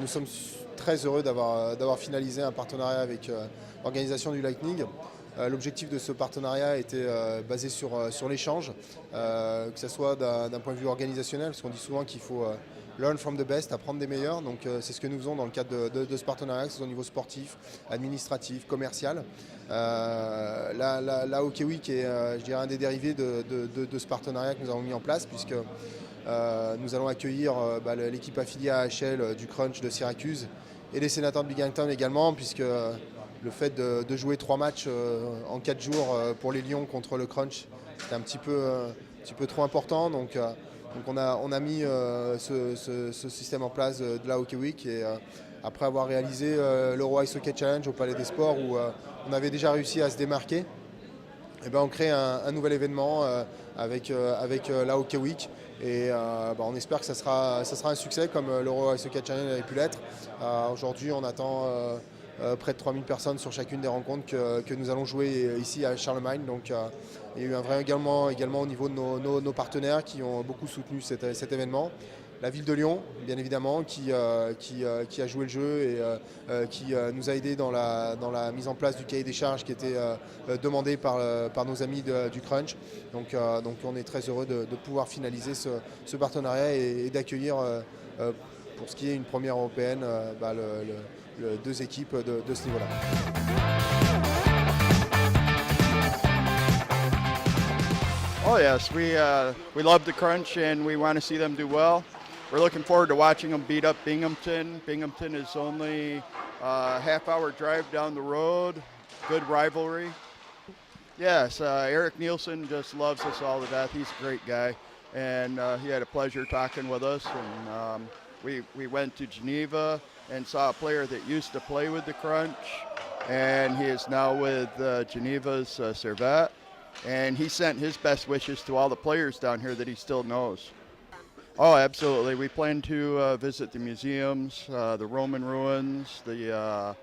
nous sommes très heureux d'avoir finalisé un partenariat avec l'organisation du Lightning. L'objectif de ce partenariat était basé sur l'échange, que ce soit d'un point de vue organisationnel, parce qu'on dit souvent qu'il faut learn from the best, apprendre des meilleurs. Donc c'est ce que nous faisons dans le cadre de ce partenariat, que ce soit au niveau sportif, administratif, commercial. La Hockey Week est, je dirais, un des dérivés de ce partenariat que nous avons mis en place, puisque nous allons accueillir l'équipe affiliée à AHL du Crunch de Syracuse et les Sénateurs de Binghamton également, puisque le fait de jouer 3 matchs en 4 jours pour les Lions contre le Crunch, c'était un petit peu trop important. Donc on a mis ce système en place de la Hockey Week. Et après avoir réalisé l'Euro Ice Hockey Challenge au Palais des Sports, où on avait déjà réussi à se démarquer, et on crée un nouvel événement avec la Hockey Week. Et on espère que ça sera un succès comme l'Euro Ice Hockey Challenge avait pu l'être. Aujourd'hui, on attend près de 3000 personnes sur chacune des rencontres que nous allons jouer ici à Charlemagne. Donc il y a eu un vrai également au niveau de nos partenaires qui ont beaucoup soutenu cet événement. La ville de Lyon, bien évidemment, qui a joué le jeu et qui nous a aidés dans la mise en place du cahier des charges qui était demandé par nos amis du Crunch. Donc on est très heureux de pouvoir finaliser ce partenariat et d'accueillir, pour ce qui est une première européenne, deux équipes de ce niveau-là. Oh yes, we love the Crunch and we want to see them do well. We're looking forward to watching them beat up Binghamton. Binghamton is only a half-hour drive down the road. Good rivalry. Yes, Eric Nielsen just loves us all to death. He's a great guy, and he had a pleasure talking with us. And we went to Geneva and saw a player that used to play with the Crunch, and he is now with Geneva's Servette. And he sent his best wishes to all the players down here that he still knows. Oh, absolutely. We plan to visit the museums, the Roman ruins, the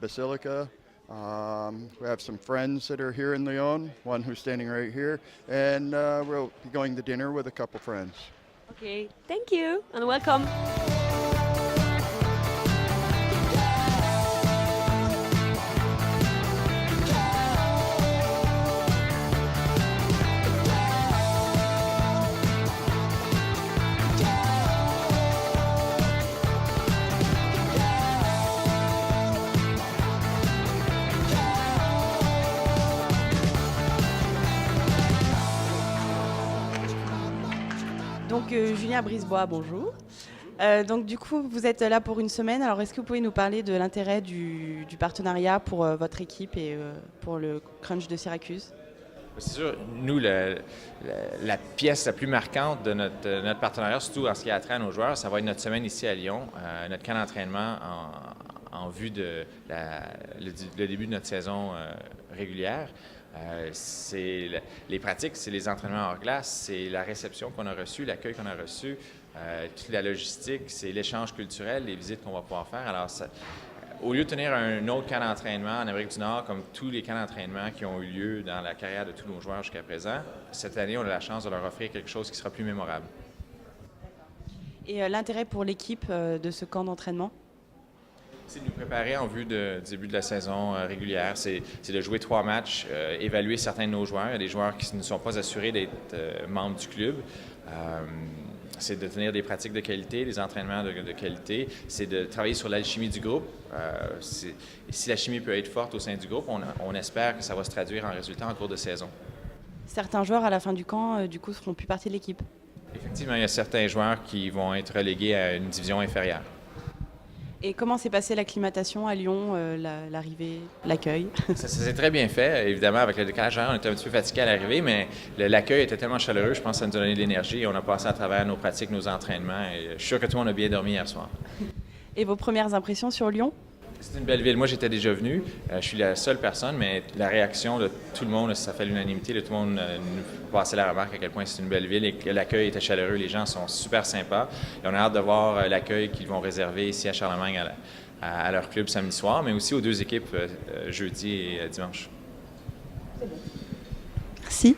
Basilica. We have some friends that are here in Lyon, one who's standing right here, and we'll be going to dinner with a couple friends. Okay, thank you and welcome. Donc Julien Brisebois, bonjour. Donc du coup, vous êtes là pour une semaine. Alors est-ce que vous pouvez nous parler de l'intérêt du partenariat pour votre équipe et pour le Crunch de Syracuse? C'est sûr, nous, la pièce la plus marquante de notre partenariat, surtout en ce qui a trait à nos joueurs, ça va être notre semaine ici à Lyon, notre camp d'entraînement en vue de le début de notre saison régulière. Les pratiques, c'est les entraînements hors glace, c'est la réception qu'on a reçue, l'accueil qu'on a reçu, toute la logistique, c'est l'échange culturel, les visites qu'on va pouvoir faire. Alors, au lieu de tenir un autre camp d'entraînement en Amérique du Nord, comme tous les camps d'entraînement qui ont eu lieu dans la carrière de tous nos joueurs jusqu'à présent, cette année, on a la chance de leur offrir quelque chose qui sera plus mémorable. Et l'intérêt pour l'équipe de ce camp d'entraînement? C'est de nous préparer en vue du début de la saison régulière. C'est de jouer 3 matchs, évaluer certains de nos joueurs. Il y a des joueurs qui ne sont pas assurés d'être membres du club. C'est de tenir des pratiques de qualité, des entraînements de qualité. C'est de travailler sur l'alchimie du groupe. Si la chimie peut être forte au sein du groupe, on espère que ça va se traduire en résultats en cours de saison. Certains joueurs, à la fin du camp, du coup, seront plus partie de l'équipe. Effectivement, il y a certains joueurs qui vont être relégués à une division inférieure. Et comment s'est passée l'acclimatation à Lyon, l'arrivée, l'accueil? Ça s'est très bien fait. Évidemment, avec le décalage horaire, on était un petit peu fatigué à l'arrivée, mais l'accueil était tellement chaleureux, je pense que ça nous a donné de l'énergie. On a passé à travers nos pratiques, nos entraînements, et je suis sûr que tout le monde a bien dormi hier soir. Et vos premières impressions sur Lyon? C'est une belle ville. Moi, j'étais déjà venu. Je suis la seule personne, mais la réaction de tout le monde, ça fait l'unanimité. Tout le monde nous passait la remarque à quel point c'est une belle ville et que l'accueil était chaleureux. Les gens sont super sympas. Et on a hâte de voir l'accueil qu'ils vont réserver ici à Charlemagne à leur club samedi soir, mais aussi aux 2 équipes jeudi et dimanche. Merci.